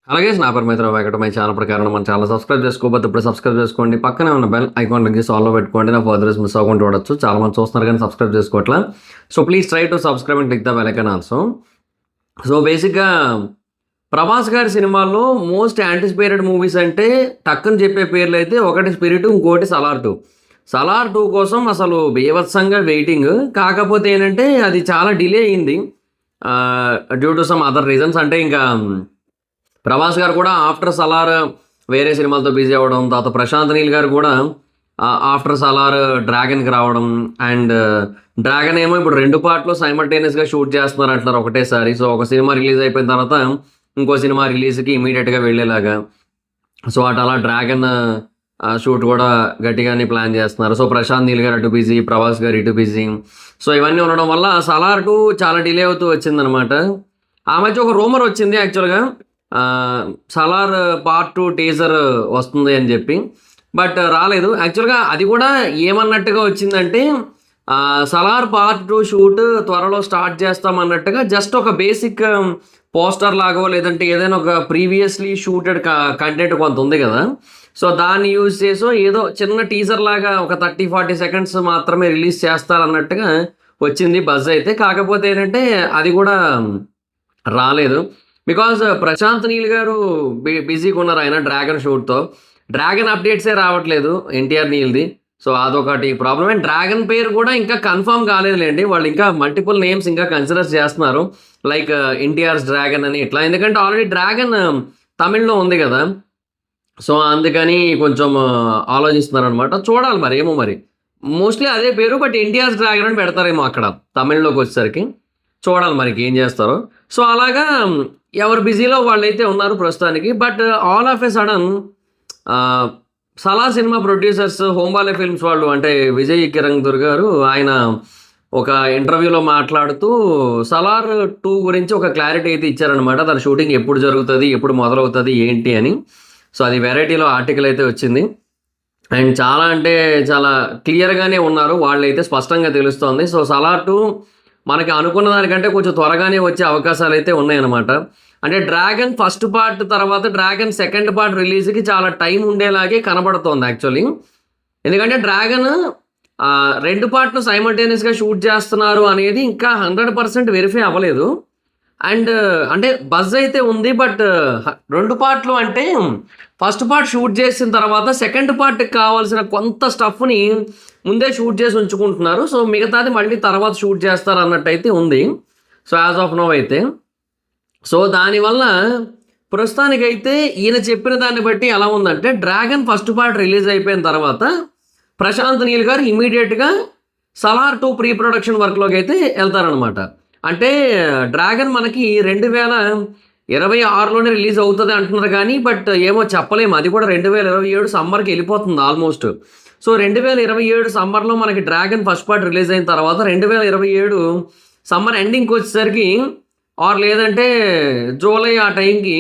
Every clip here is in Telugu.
అలాగే నా పేరు మైత్ర వెంకట మై ఛానల్ ప్రకారం మన ఛానల్ సబ్స్క్రైబ్ చేసుకోకపోతే ఇప్పుడు సబ్స్క్రైబ్ చేసుకోండి. పక్కనే ఉన్న బెల్ ఐకాన్ లింక్ చేసి ఆల్లో పెట్టుకోండి. నా ఫర్దర్స్ మిస్ అవ్వకుండా చూడొచ్చు. చాలా మంది చూస్తున్నారు కానీ సబ్స్క్రైబ్ చేసుకోవట్లా. So please try to subscribe and click the bell icon also. So బేసిక్గా ప్రభాస్ గారి సినిమాల్లో మోస్ట్ యాంటిసిపేటెడ్ మూవీస్ అంటే టక్కుని చెప్పే పేర్లు అయితే ఒకటి స్పిరిట్, ఇంకోటి సలార్ 2. సలార్ 2 కోసం అసలు బీభత్సంగా వెయిటింగ్. కాకపోతే ఏంటంటే అది చాలా డిలే అయింది due to some other reasons. అంటే ఇంకా ప్రభాస్ గారు కూడా ఆఫ్టర్ సలార్ వేరే సినిమాలతో బిజీ అవ్వడం, తర్వాత ప్రశాంత్ నీల్ గారు కూడా ఆఫ్టర్ సలార్ డ్రాగన్కి రావడం, అండ్ డ్రాగన్ ఏమో ఇప్పుడు 2 పార్ట్లు సైమల్టేనియస్గా షూట్ చేస్తున్నారు అంటున్నారు ఒకటేసారి. సో ఒక సినిమా రిలీజ్ అయిపోయిన తర్వాత ఇంకో సినిమా రిలీజ్కి ఇమీడియట్గా వెళ్ళేలాగా. సో అలా డ్రాగన్ షూట్ కూడా గట్టిగానే ప్లాన్ చేస్తున్నారు. సో ప్రశాంత్ నీల్ గారు అటు బిజీ, ప్రభాస్ గారు ఇటు బిజీ. సో ఇవన్నీ ఉండడం వల్ల సలార్ 2 చాలా డిలే అవుతూ వచ్చిందనమాట. ఆ మధ్య ఒక రూమర్ వచ్చింది యాక్చువల్గా సలార్ పార్ట్ 2 టీజర్ వస్తుంది అని చెప్పి, బట్ రాలేదు. యాక్చువల్గా అది కూడా ఏమన్నట్టుగా వచ్చిందంటే సలార్ పార్ట్ 2 షూట్ త్వరలో స్టార్ట్ చేస్తామన్నట్టుగా జస్ట్ ఒక బేసిక్ పోస్టర్ లాగో లేదంటే ఏదైనా ఒక ప్రీవియస్లీ షూటెడ్ కంటెంట్ కొంత ఉంది కదా, సో దాన్ని యూజ్ చేసో ఏదో చిన్న టీజర్ లాగా ఒక 30-40 సెకండ్స్ మాత్రమే రిలీజ్ చేస్తారన్నట్టుగా వచ్చింది బజ్ అయితే. కాకపోతే ఏంటంటే అది కూడా రాలేదు. బికాజ్ ప్రశాంత్ నీల్ గారు బిజీగా ఉన్నారు ఆయన డ్రాగన్ షూట్తో. డ్రాగన్ అప్డేట్సే రావట్లేదు ఎన్టీఆర్ నీల్ది. సో అదొకటి ప్రాబ్లం. అండ్ డ్రాగన్ పేరు కూడా ఇంకా కన్ఫర్మ్ కాలేదులేండి. వాళ్ళు ఇంకా మల్టిపుల్ నేమ్స్ ఇంకా కన్సిడర్ చేస్తున్నారు, లైక్ ఎన్టీఆర్స్ డ్రాగన్ అని ఇట్లా. ఎందుకంటే ఆల్రెడీ డ్రాగన్ తమిళ్లో ఉంది కదా, సో అందుకని కొంచెం ఆలోచిస్తున్నారు అనమాట. చూడాలి మరి, ఏమో మరి. మోస్ట్లీ అదే పేరు, బట్ ఎన్టీఆర్స్ డ్రాగన్ అని పెడతారేమో అక్కడ తమిళ్లోకి వచ్చేసరికి. చూడాలి మరి ఏం చేస్తారో. సో అలాగా ఎవరు బిజీలో వాళ్ళైతే ఉన్నారు ప్రస్తుతానికి. But all of a sudden Salaar cinema producers Hombale films వాళ్ళు, అంటే విజయ్ కిరంగదూర్ గారు, ఆయన ఒక ఇంటర్వ్యూలో మాట్లాడుతూ సలార్ 2 గురించి ఒక క్లారిటీ అయితే ఇచ్చారనమాట. దాని షూటింగ్ ఎప్పుడు జరుగుతుంది, ఎప్పుడు మొదలవుతుంది, ఏంటి అని. సో అది వెరైటీలో ఆర్టికల్ అయితే వచ్చింది. అండ్ చాలా అంటే చాలా క్లియర్గానే ఉన్నారు వాళ్ళైతే, స్పష్టంగా తెలుస్తోంది. సో సలార్ 2 మనకి అనుకున్న దానికంటే కొంచెం త్వరగానే వచ్చే అవకాశాలు అయితే ఉన్నాయన్నమాట. అంటే డ్రాగన్ ఫస్ట్ పార్ట్ తర్వాత డ్రాగన్ సెకండ్ పార్ట్ రిలీజ్కి చాలా టైం ఉండేలాగే కనబడుతోంది యాక్చువల్లీ. ఎందుకంటే డ్రాగన్ 2 పార్ట్లు సైమల్టేనియస్గా షూట్ చేస్తున్నారు అనేది ఇంకా 100% వెరిఫై అవ్వలేదు. అండ్ అంటే బజ్ అయితే ఉంది, బట్ 2 పార్ట్లు అంటే ఫస్ట్ పార్ట్ షూట్ చేసిన తర్వాత సెకండ్ పార్ట్కి కావాల్సిన కొంత స్టఫ్ని ముందే షూట్ చేసి ఉంచుకుంటున్నారు. సో మిగతాది మళ్ళీ తర్వాత షూట్ చేస్తారు అన్నట్టయితే ఉంది. సో యాజ్ ఆఫ్ నో అయితే. సో దానివల్ల ప్రస్తుతానికైతే ఈయన చెప్పిన దాన్ని బట్టి ఎలా ఉందంటే, డ్రాగన్ ఫస్ట్ పార్ట్ రిలీజ్ అయిపోయిన తర్వాత ప్రశాంత్ నీల్ గారు ఇమీడియట్గా సలార్ 2 ప్రీ ప్రొడక్షన్ వర్క్లోకి అయితే వెళ్తారనమాట. అంటే డ్రాగన్ మనకి 2026లోనే రిలీజ్ అవుతుంది అంటున్నారు కానీ, బట్ ఏమో చెప్పలేము. అది కూడా 2027 సమ్మర్కి వెళ్ళిపోతుంది ఆల్మోస్ట్. సో 2027 సమ్మర్లో మనకి డ్రాగన్ ఫస్ట్ పార్ట్ రిలీజ్ అయిన తర్వాత 2027 సమ్మర్ ఎండింగ్కి వచ్చేసరికి ఆర్ లేదంటే జూలై ఆ టైంకి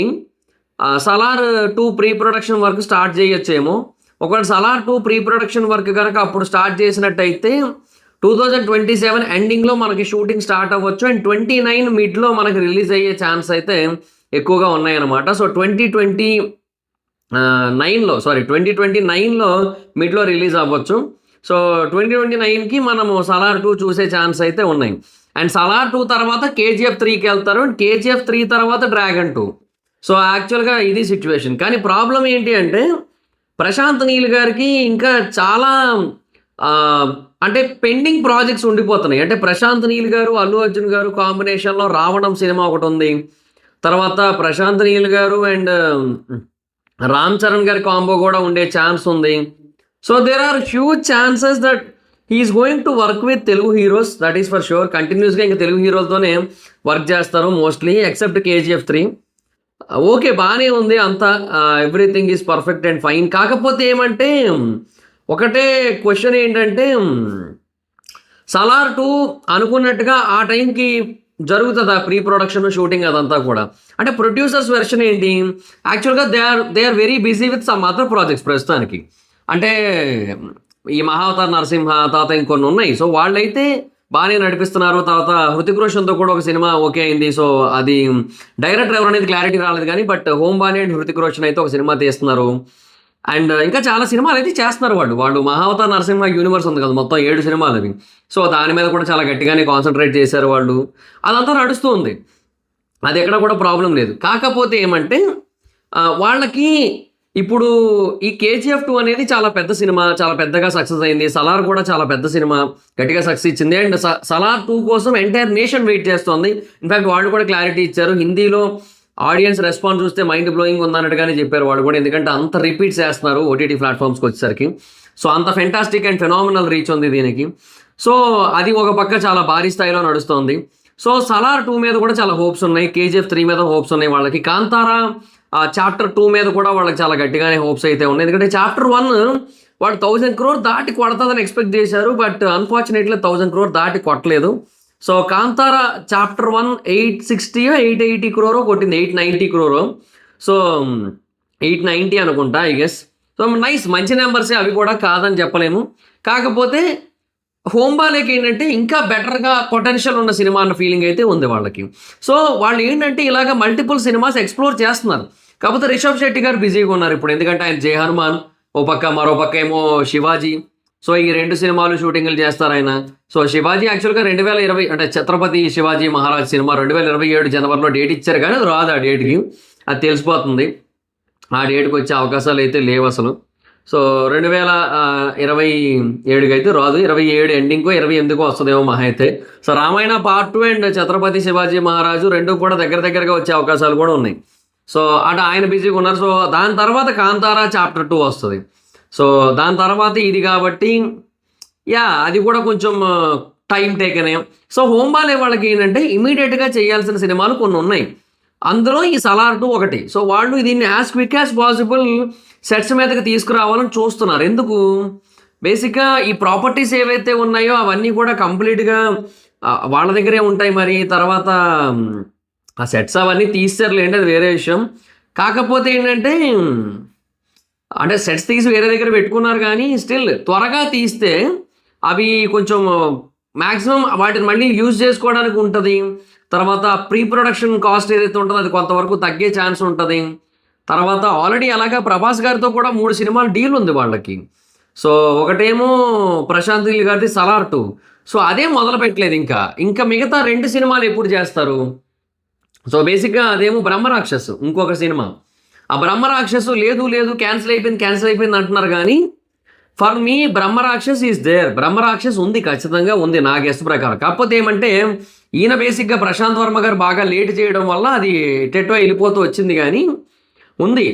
Salaar 2 pre production work start చేయొచ్చేమో. ఒకవేళ సలార్ 2 ప్రీ ప్రొడక్షన్ వర్క్ కనుక అప్పుడు స్టార్ట్ చేసినట్టయితే 2027 ఎండింగ్లో మనకి షూటింగ్ స్టార్ట్ అవ్వచ్చు. అండ్ 29 మిడ్లో మనకి రిలీజ్ అయ్యే ఛాన్స్ అయితే ఎక్కువగా ఉన్నాయన్నమాట. సో 2029లో మిడ్లో రిలీజ్ అవ్వచ్చు. సో 2029కి మనము సలార్ 2 చూసే ఛాన్స్ అయితే ఉన్నాయి. అండ్ సలార్ 2 తర్వాత KGF 3కి వెళ్తారు. అండ్ KGF 3 తర్వాత డ్రాగన్ 2. సో యాక్చువల్గా ఇది సిచ్యువేషన్. కానీ ప్రాబ్లం ఏంటి అంటే, ప్రశాంత్ నీల్ గారికి ఇంకా చాలా అంటే పెండింగ్ ప్రాజెక్ట్స్ ఉండిపోతున్నాయి. అంటే ప్రశాంత్ నీల్ గారు, అల్లు అర్జున్ గారు కాంబినేషన్లో రావణం సినిమా ఒకటి ఉంది. తర్వాత ప్రశాంత్ నీల్ గారు అండ్ రామ్ చరణ్ గారి కాంబో కూడా ఉండే ఛాన్స్ ఉంది. So there are huge chances that he's going to work with Telugu heroes, that is for sure. కంటిన్యూస్గా ఇంకా తెలుగు హీరోలతోనే వర్క్ చేస్తారు మోస్ట్లీ, ఎక్సెప్ట్ KGF 3. ఓకే, బాగానే ఉంది అంతా, everything is perfect and fine. కాకపోతే ఏమంటే ఒకటే క్వశ్చన్ ఏంటంటే, సలార్ 2 అనుకున్నట్టుగా ఆ టైంకి జరుగుతుందా ప్రీ ప్రొడక్షన్ షూటింగ్ అదంతా కూడా? అంటే ప్రొడ్యూసర్స్ వెర్షన్ ఏంటి, యాక్చువల్గా they are very busy with some other projects ప్రస్తుతానికి. అంటే ఈ మహావతార్ నరసింహ తాత ఇంకొన్ని ఉన్నాయి. సో వాళ్ళైతే బాగానే నడిపిస్తున్నారు. తర్వాత హృతిక్ రోషన్తో కూడా ఒక సినిమా ఓకే అయింది. సో అది డైరెక్టర్ ఎవరనేది క్లారిటీ రాలేదు కానీ but home Bani and Hrithik Roshan అయితే ఒక సినిమా తీస్తున్నారు. అండ్ ఇంకా చాలా సినిమాలు అయితే చేస్తున్నారు వాళ్ళు మహావతార్ నరసింహ యూనివర్స్ ఉంది కదా, మొత్తం 7 సినిమాలు అవి. సో దాని మీద కూడా చాలా గట్టిగానే కాన్సన్ట్రేట్ చేశారు వాళ్ళు. అదంతా నడుస్తూ ఉంది, అది ఎక్కడ కూడా ప్రాబ్లం లేదు. కాకపోతే ఏమంటే వాళ్ళకి ఇప్పుడు ఈ కేజీఎఫ్ 2 అనేది చాలా పెద్ద సినిమా, చాలా పెద్దగా సక్సెస్ అయింది. సలార్ కూడా చాలా పెద్ద సినిమా, గట్టిగా సక్సెస్ ఇచ్చింది. అండ్ సలార్ 2 కోసం ఎంటైర్ నేషన్ వెయిట్ చేస్తోంది. ఇన్ఫాక్ట్ వాళ్ళు కూడా క్లారిటీ ఇచ్చారు, హిందీలో ఆడియన్స్ రెస్పాన్స్ చూస్తే మైండ్ బ్లోయింగ్ ఉందన్నట్టుగానే చెప్పారు వాళ్ళు కూడా. ఎందుకంటే అంత రిపీట్స్ చేస్తున్నారు ఓటీటీ ప్లాట్ఫామ్స్కి వచ్చేసరికి. సో అంత ఫెంటాస్టిక్ అండ్ ఫెనామినల్ రీచ్ ఉంది దీనికి. సో అది ఒక పక్క చాలా భారీ స్థాయిలో నడుస్తోంది. సో సలార్ 2 మీద కూడా చాలా హోప్స్ ఉన్నాయి, కేజీఎఫ్ 3 మీద హోప్స్ ఉన్నాయి వాళ్ళకి. కాంతారా చాప్టర్ 2 మీద కూడా వాళ్ళకి చాలా గట్టిగానే హోప్స్ అయితే ఉన్నాయి. ఎందుకంటే చాప్టర్ 1 వాళ్ళు 1000 crore దాటి కొడతాదని ఎక్స్పెక్ట్ చేశారు, బట్ అన్ఫార్చునేట్లీ 1000 crore దాటి కొట్టలేదు. సో కాంతారా చాప్టర్ 1 860 880 crore కొట్టింది, 890 crore. సో 890 అనుకుంటా ఐ గెస్. సో నైస్, మంచి నెంబర్సే అవి కూడా, కాదని చెప్పలేము. కాకపోతే హోంబాలేకి ఏంటంటే ఇంకా బెటర్గా పొటెన్షియల్ ఉన్న సినిమా అన్న ఫీలింగ్ అయితే ఉంది వాళ్ళకి. సో వాళ్ళు ఏంటంటే ఇలాగ మల్టిపుల్ సినిమాస్ ఎక్స్ప్లోర్ చేస్తున్నారు. కాకపోతే రిషబ్ శెట్టి గారు బిజీగా ఉన్నారు ఇప్పుడు, ఎందుకంటే ఆయన జై హనుమాన్ ఓ పక్క, మరో పక్క ఏమో శివాజీ. సో ఈ 2 సినిమాలు షూటింగ్లు చేస్తారు ఆయన. సో శివాజీ యాక్చువల్గా 2020 అంటే ఛత్రపతి శివాజీ మహారాజ్ సినిమా 2027 జనవరిలో డేట్ ఇచ్చారు, కానీ అది రాదు ఆ డేట్కి, అది తెలిసిపోతుంది. ఆ డేట్కి వచ్చే అవకాశాలు అయితే లేవు అసలు. సో 2027 అయితే రాదు, 27 ఎండింగ్కో 28కో వస్తుందేమో మహా అయితే. So Ramayana part 2 and Chhatrapati Shivaji Maharaj 2 కూడా దగ్గరగా వచ్చే అవకాశాలు కూడా ఉన్నాయి. సో అటు ఆయన బిజీగా ఉన్నారు. సో దాని తర్వాత కాంతారా చాప్టర్ 2 వస్తుంది. సో దాని తర్వాత ఇది కాబట్టి అది కూడా కొంచెం టైం టేకనే. సో హోంబాలే వాళ్ళకి ఏంటంటే ఇమీడియట్గా చేయాల్సిన సినిమాలు కొన్ని ఉన్నాయి, అందులో ఈ సలార్ 2 ఒకటి. సో వాళ్ళు దీన్ని as quick as possible sets మీదకి తీసుకురావాలని చూస్తున్నారు. ఎందుకు, బేసిక్గా ఈ ప్రాపర్టీస్ ఏవైతే ఉన్నాయో అవన్నీ కూడా కంప్లీట్గా వాళ్ళ దగ్గరే ఉంటాయి. మరి తర్వాత ఆ సెట్స్ అవన్నీ తీస్తారులేండి, అది వేరే విషయం. కాకపోతే ఏంటంటే అంటే సెట్స్ తీసి వేరే దగ్గర పెట్టుకున్నారు, కానీ స్టిల్ త్వరగా తీస్తే అవి కొంచెం మ్యాక్సిమం వాటిని మళ్ళీ యూజ్ చేసుకోవడానికి ఉంటుంది. తర్వాత ప్రీ ప్రొడక్షన్ కాస్ట్ ఏదైతే ఉంటుందో అది కొంతవరకు తగ్గే ఛాన్స్ ఉంటుంది. తర్వాత ఆల్రెడీ అలాగా ప్రభాస్ గారితో కూడా 3 సినిమాలు డీల్ ఉంది వాళ్ళకి. సో ఒకటేమో ప్రశాంత్ నీల్ గారిది సలార్ 2. సో అదే మొదలు పెట్టలేదు ఇంకా మిగతా 2 సినిమాలు ఎప్పుడు చేస్తారు. సో బేసిక్గా అదేమో బ్రహ్మరాక్షస్ ఇంకొక సినిమా. ఆ బ్రహ్మరాక్షసు లేదు క్యాన్సిల్ అయిపోయింది అంటున్నారు, కానీ ఫర్ మీ బ్రహ్మరాక్షస్ ఈజ్ దేర్. బ్రహ్మరాక్షస్ ఉంది, ఖచ్చితంగా ఉంది నా గెస్ట్ ప్రకారం. కాకపోతే ఏమంటే ఈయన బేసిక్గా ప్రశాంత్ వర్మ గారు బాగా లేట్ చేయడం వల్ల అది టెట్టో వెళ్ళిపోతూ వచ్చింది, కానీ ఉంది,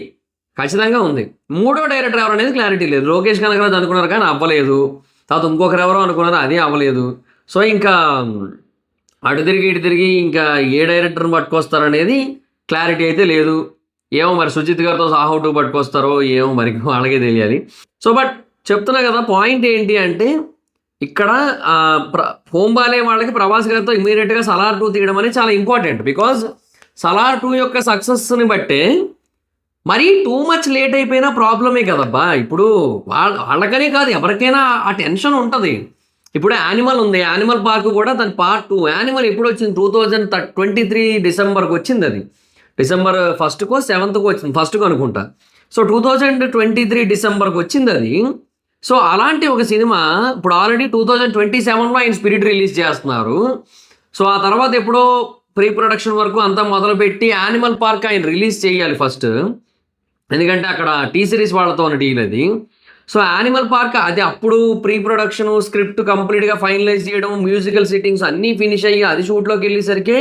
ఖచ్చితంగా ఉంది. 3వ డైరెక్టర్ ఎవరు అనేది క్లారిటీ లేదు. లోకేష్ కనకరాజు అనుకున్నారు కానీ అవ్వలేదు. తర్వాత ఇంకొకరు ఎవరో అనుకున్నారు, అది అవ్వలేదు. సో ఇంకా అటు తిరిగి ఇంకా ఏ డైరెక్టర్ని పట్టుకొస్తారనేది క్లారిటీ అయితే లేదు. ఏమో మరి సుజిత్ గారితో సాహో 2 పట్టుకొస్తారో ఏమో మరి, వాళ్ళకే తెలియాలి. సో బట్ చెప్తున్నా కదా, పాయింట్ ఏంటి అంటే ఇక్కడ హోంబాలే వాళ్ళకి ప్రభాస్ గారితో ఇమీడియట్గా సలార్ 2 తీయడం అనేది చాలా ఇంపార్టెంట్. బికాజ్ సలార్ 2 యొక్క సక్సెస్ని బట్టే మరీ టూ మచ్ లేట్ అయిపోయినా ప్రాబ్లమే కదబ్బా. ఇప్పుడు వాళ్ళకనే కాదు, ఎవరికైనా ఆ టెన్షన్ ఉంటుంది. ఇప్పుడు యానిమల్ ఉంది, యానిమల్ పార్క్ కూడా దాని పార్ట్ 2. యానిమల్ ఎప్పుడు వచ్చింది, 2023 డిసెంబర్కి వచ్చింది. అది డిసెంబర్ 1కో 7కో వచ్చింది, 1కు అనుకుంటా. సో 2023 డిసెంబర్కి వచ్చింది అది. సో అలాంటి ఒక సినిమా ఇప్పుడు ఆల్రెడీ 2027లో ఆయన స్పిరిట్ రిలీజ్ చేస్తున్నారు. సో ఆ తర్వాత ఎప్పుడో ప్రీ ప్రొడక్షన్ వరకు అంతా మొదలుపెట్టి యానిమల్ పార్క్ ఆయన రిలీజ్ చేయాలి ఫస్ట్, ఎందుకంటే అక్కడ టీ సిరీస్ వాళ్ళతో ఉన్న డీల్ అది. సో యానిమల్ పార్క్ అది అప్పుడు ప్రీ ప్రొడక్షన్ స్క్రిప్ట్ కంప్లీట్గా ఫైనలైజ్ చేయడం, మ్యూజికల్ సిట్టింగ్స్ అన్నీ ఫినిష్ అయ్యి అది షూట్లోకి వెళ్ళేసరికి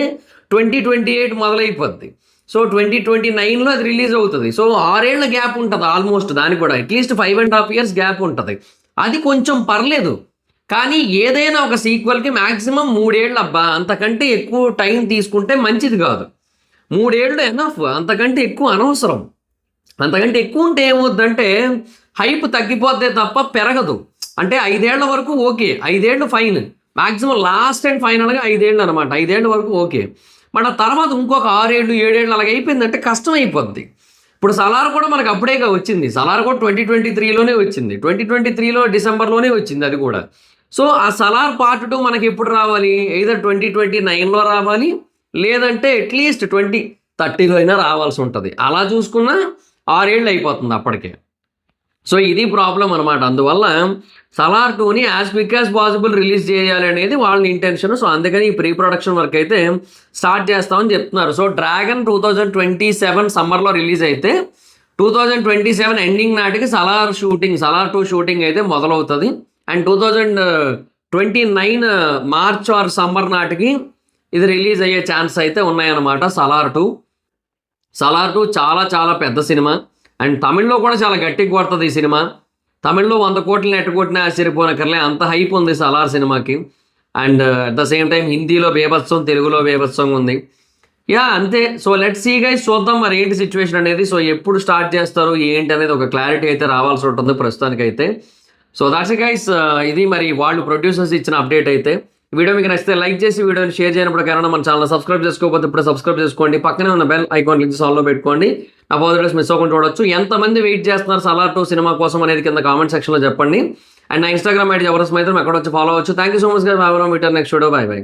2028 మొదలైపోద్ది. సో 2029లో అది రిలీజ్ అవుతుంది. సో 6 ఏళ్ల గ్యాప్ ఉంటుంది ఆల్మోస్ట్, దానికి కూడా అట్లీస్ట్ 5.5 years గ్యాప్ ఉంటుంది. అది కొంచెం పర్లేదు, కానీ ఏదైనా ఒక సీక్వెల్కి మ్యాక్సిమం 3 ఏళ్ళు అబ్బా, అంతకంటే ఎక్కువ టైం తీసుకుంటే మంచిది కాదు. 3 ఏళ్ళు ఎనఫ్, అంతకంటే ఎక్కువ అనవసరం. అంతకంటే ఎక్కువ ఉంటే ఏమవుద్దంటే హైప్ తగ్గిపోతే తప్ప పెరగదు. అంటే 5 ఏళ్ల వరకు ఓకే, 5 ఏళ్ళు ఫైన్, మ్యాక్సిమం లాస్ట్ అండ్ ఫైనల్గా 5 ఏళ్ళు అనమాట. 5 ఏళ్ళ వరకు ఓకే, మన తర్వాత ఇంకొక 6 ఏళ్ళు 7 ఏళ్ళు అలాగ అయిపోయిందంటే కష్టం అయిపోద్ది. ఇప్పుడు సలార్ కూడా మనకు అప్పుడేగా వచ్చింది, సలార్ కూడా 2023లోనే వచ్చింది, 2023లో డిసెంబర్లోనే వచ్చింది అది కూడా. సో ఆ సలార్ పార్ట్ 2 మనకి ఎప్పుడు రావాలి? ఎయిదర్ 2029లో రావాలి, లేదంటే అట్లీస్ట్ 2030లో అయినా రావాల్సి ఉంటది. అలా చూసుకున్నా 6 ఏళ్ళు అయిపోతుంది అప్పటికే. సో ఇది ప్రాబ్లమ్ అనమాట. అందువల్ల సలార్ 2ని as quick as possible release చేయాలి అనేది వాళ్ళ ఇంటెన్షన్. సో అందుకని ఈ ప్రీ ప్రొడక్షన్ వర్క్ అయితే స్టార్ట్ చేస్తామని చెప్తున్నారు. సో డ్రాగన్ 2027 సమ్మర్లో రిలీజ్ అయితే 2027 ఎండింగ్ నాటికి సలార్ 2 షూటింగ్ అయితే మొదలవుతుంది. అండ్ 2029 మార్చ్ ఆర్ సమ్మర్ నాటికి ఇది రిలీజ్ అయ్యే ఛాన్స్ అయితే ఉన్నాయన్నమాట. సలార్ 2 చాలా చాలా పెద్ద సినిమా. అండ్ తమిళ్లో కూడా చాలా గట్టిగా కొడుతుంది ఈ సినిమా. తమిళ్లో 100 కోట్లు నెట్ కొట్టినా ఆశ్చర్యపోనక్కర్లే, అంత హైప్ ఉంది సలార్ సినిమాకి. And at the same time హిందీలో బేభత్సం, తెలుగులో బేభత్సం ఉంది. అంతే. సో లెట్స్ సీ గైస్, చూద్దాం మరి ఏంటి సిచ్యువేషన్ అనేది. సో ఎప్పుడు స్టార్ట్ చేస్తారు ఏంటి అనేది ఒక క్లారిటీ అయితే రావాల్సి ఉంటుంది ప్రస్తుతానికైతే. సో దాట్స్ గైస్, ఇది మరి వాళ్ళు ప్రొడ్యూసర్స్ ఇచ్చిన అప్డేట్ అయితే. వీడియో మీకు నచ్చితే లైక్ చేసి వీడియోని షేర్ చేయనప్పుడు కారణం మన ఛానల్ సబ్స్క్రైబ్ చేసుకోకపోతే ఇప్పుడు సబ్స్క్రైబ్ చేసుకోండి. పక్కనే ఉన్న బెల్ ఐకాన్ క్లిక్ చేసి ఆన్లో పెట్టుకోండి. నా ఫర్దర్ వీడియోస్ మిస్ అవ్వకుండా చూడొచ్చు. ఎంతమంది వెయిట్ చేస్తున్నారు సలార్ 2 సినిమా కోసం అనేది కింద కామెంట్ సెక్షన్లో చెప్పండి. అండ్ నా ఇన్స్టాగ్రామ్ ఐడి ఎవరస్ మైత్రం ఎక్కడ వచ్చి ఫాలో అవ్వచ్చు. Thank you so much guys. By by. Next video. By by.